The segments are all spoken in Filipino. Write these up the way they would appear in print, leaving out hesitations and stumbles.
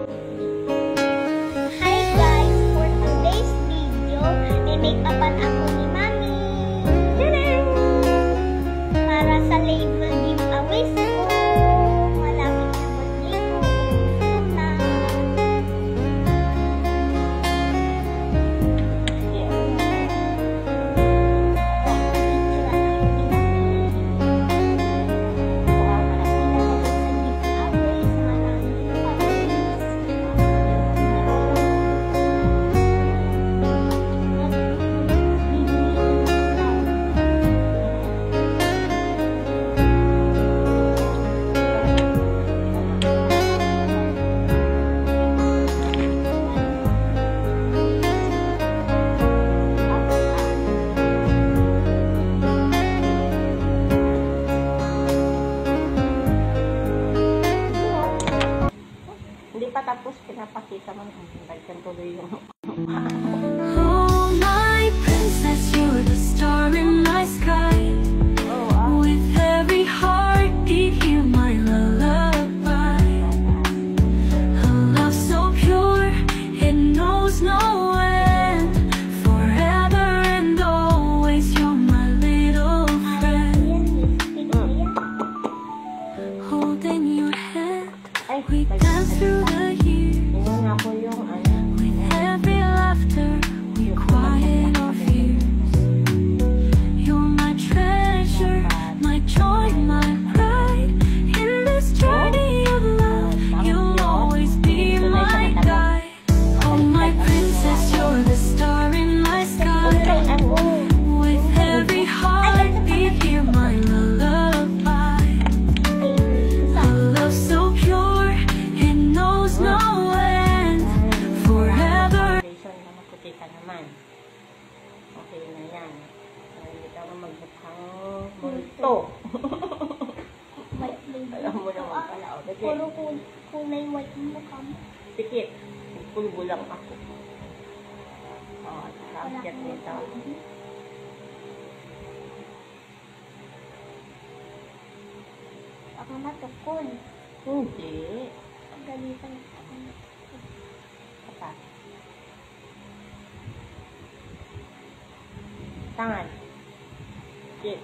Hi guys! For today's video, may make-upan ako ni Mami. Para sa label giveaways ko. Malapit na birthday ko. Hindi pa tapos, pinapakita mo. Dagkan tuloy yung Oh, my princess, you're the star in my sky. With every heartbeat, hear my lullaby. A love so pure, it knows no end. Forever and always, you're my little friend. Holding your hand, we dance through the years. With every laughter, we quiet our fears. You're my treasure, my joy, my pride. In this journey of love, you'll always be my guide. Oh, my princess, you're the star in my sky. With every heartbeat, hear my lullaby. A love so pure, it knows no end. Forever. Na maputi ka naman. Okay na yan. Hindi ka magbukhang multo. Alam mo naman pala. Puro kulay white yung mukha mo. Sikit. Pulbo lang ako. Nakakit nito. Baka matukol. Hindi. Pagalitan ako matukol. Kapat. Tangan. Sikit.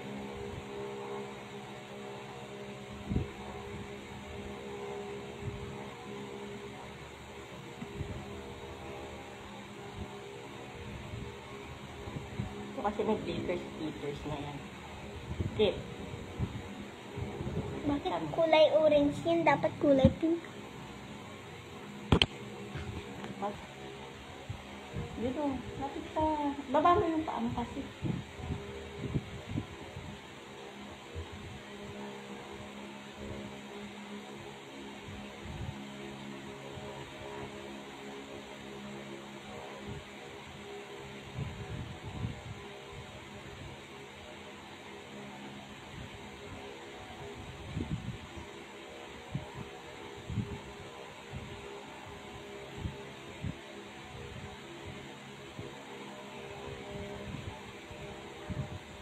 Ito kasi may glitters na yan. Sikit. Bakit kulay orange yun? Dapat kulay pink. Dito, lapit ka. Baba mo yung paa mo kasi.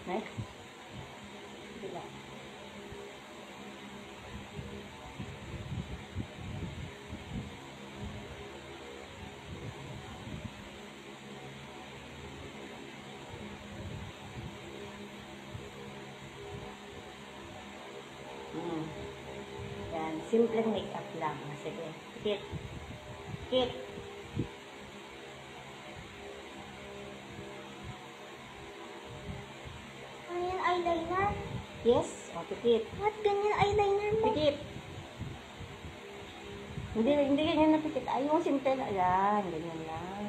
Next. Bila. Yan. Simple makeup lang. Sige. Sikit. Sikit. Eyeliner? Yes. O, sikit. Ba't ganyan eyeliner mo? Pikit. Hindi ganyan na pikit. Ay, yung simple. Ayan, ganyan lang.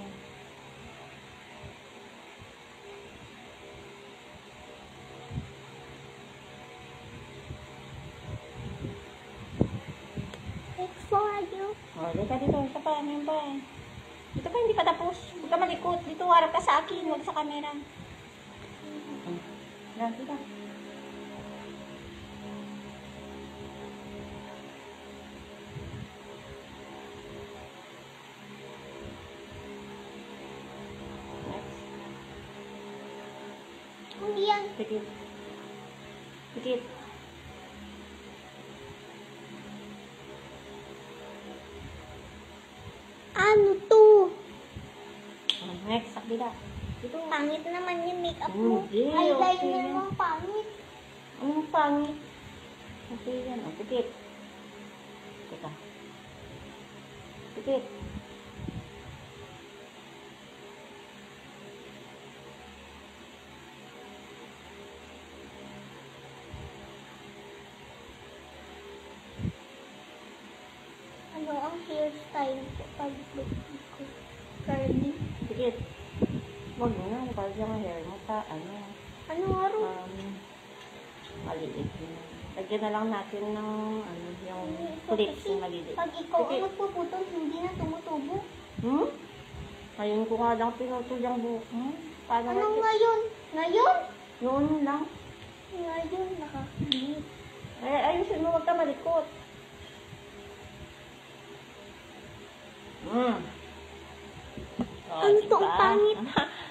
Exfoliate. O, dito, dito. Ito pa, ano yun ba? Dito pa, hindi pa tapos. Huwag ka malikot. Dito, harap ka sa akin. Huwag sa camera. Yan, dito. Hindi yan. Pikit. Pikit. Ano to? Next, sa kabila. Ito. Pangit naman yung makeup mo. Hindi, Eyeliner okay. mo, pangit. Anong pangit? Okay yan. O, pikit. Teka. Pikit. Ano ang hairstyle ko pag look ko? Curly. Pikit. Huwag mo na. Kasi yung hair mo pa, Ano aro? maliit yun. Lagyan na lang natin ng, yung clips yung maliit. Pag ikaw Pikit. ang magpuputol, hindi na tumutubo. Hmm? Ngayon ko nga lang pinutol yung buhok mo. Paano Anong natin? ngayon? Ngayon? Noon lang. Ngayon, nakakabit. Ayusin mo, huwag ka malikot. Oh, Ano to? Ang pangit.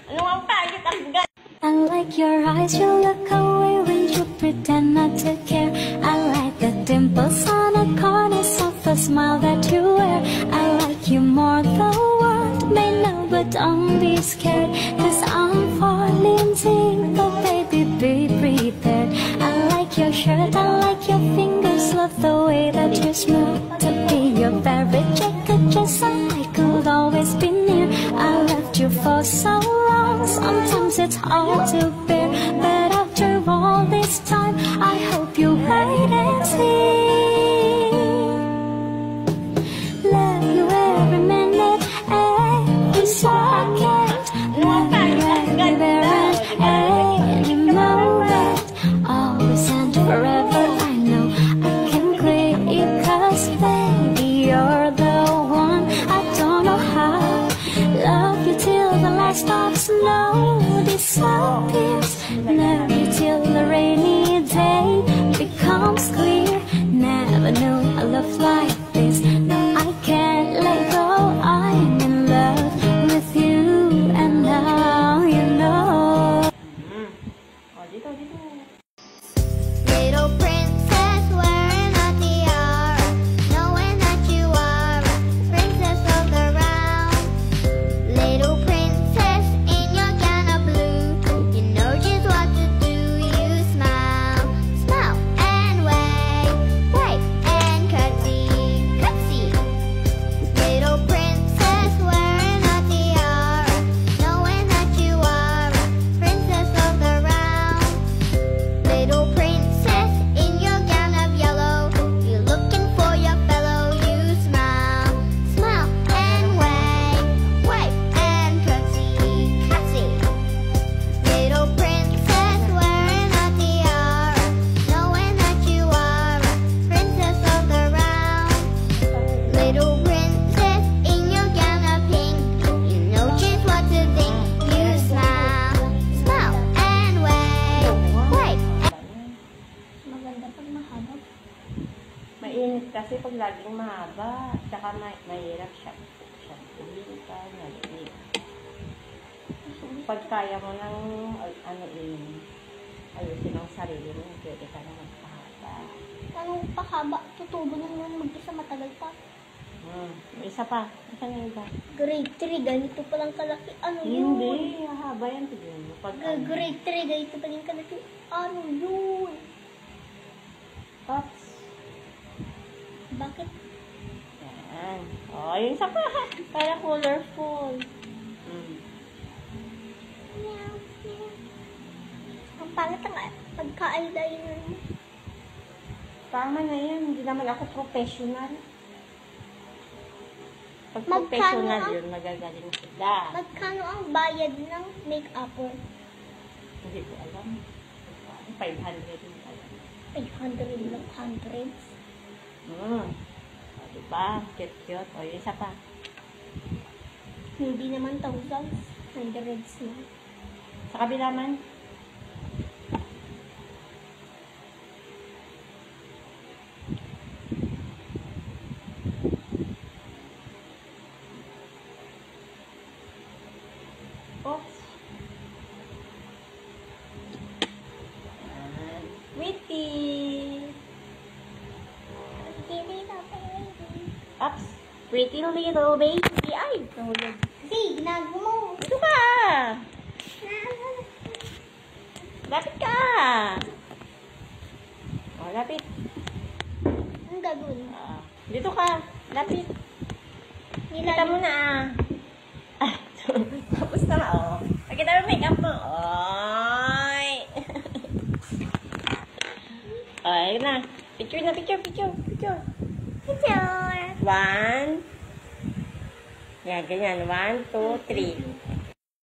Ano ang pangit? Ang ganda. I like your eyes, you look away when you pretend not to care. I like the dimples on the corners of the smile that you wear. I like you more, the world may know, but don't be scared, 'cause I'm falling deep, but baby, be prepared. I like your shirt, I like your fingers, love the way that you smile. To be your favorite jacket, just so I could always be near. I left you for so long, sometimes it's hard to bear, but after all this time, I hope you wait and see. Love you every minute, every second. Love you everywhere and any moment. Always and forever, I know I can clear you, 'cause baby, you're the one. I don't know how. Love you till the last of snow disappears. Love you till the rainy day becomes clear. Never knew a love like this. No, I can't let go. I'm in love with you, and now you know. Dito. Little princess wearing a tiara, knowing that you are a princess of the realm. Little princess in your gown of blue, you know just what to do. You smile, smile and wave, wave and curtsy, curtsy. Little princess wearing a tiara, knowing that you are a princess of the realm. Little princess in your gown of yellow, you're looking for your fellow. You smile, smile and wave, wave and curtsy, curtsy. Little princess wearing a tiara, knowing that you are a princess of the realm. Little princess in your gown of pink, you know just what to think. You smile, smile and wave, wave. Maganda pag mahaba. Mainit kasi pag laging mahaba. Tsaka mahirap siya. Shampooin ka, maliit. Pag kaya mo ng, ayusin ang sarili mo, pwede ka na magpahaba. Anong pakaba? Tutubo na naman mag-isa, matagal pa. May isa pa. Isa na iba. Grade 3, ganito palang kalaki. Ano yun? Hindi, haba yan. Tignan mo. Pag Grade 3, ganito palang kalaki. Ano yun? Pops. Bakit? Yan. O, yung isa pa. Para colorful. Meow, meow. Ang pangit ang pagka-eyeliner mo. Tama na yan. Hindi naman ako professional. Pag Magkano professional ang- yun, magagaling sila. Magkano ang bayad ng make-up mo? Hindi ko alam. 500 yung alam. 800 lang, hundreds. O, diba? Cute. O, yung isa pa. Hindi naman thousands, hundreds lang. Sa kabila man. Oops. Witty. Give it up, baby. Ups. Pretty little baby. Ay, nahulog. Kasi, ginagawa mo. Dito ka. Lapit ka. Oh, lapit. Ang gagawin mo? Dito ka. Lapit. Kita mo na. Tapos na nga, oh. Nakita mo yung makeup mo. Oy. Ay, na. Picture na, picture. Picture. 1. Yan, ganyan. 1, 2, 3.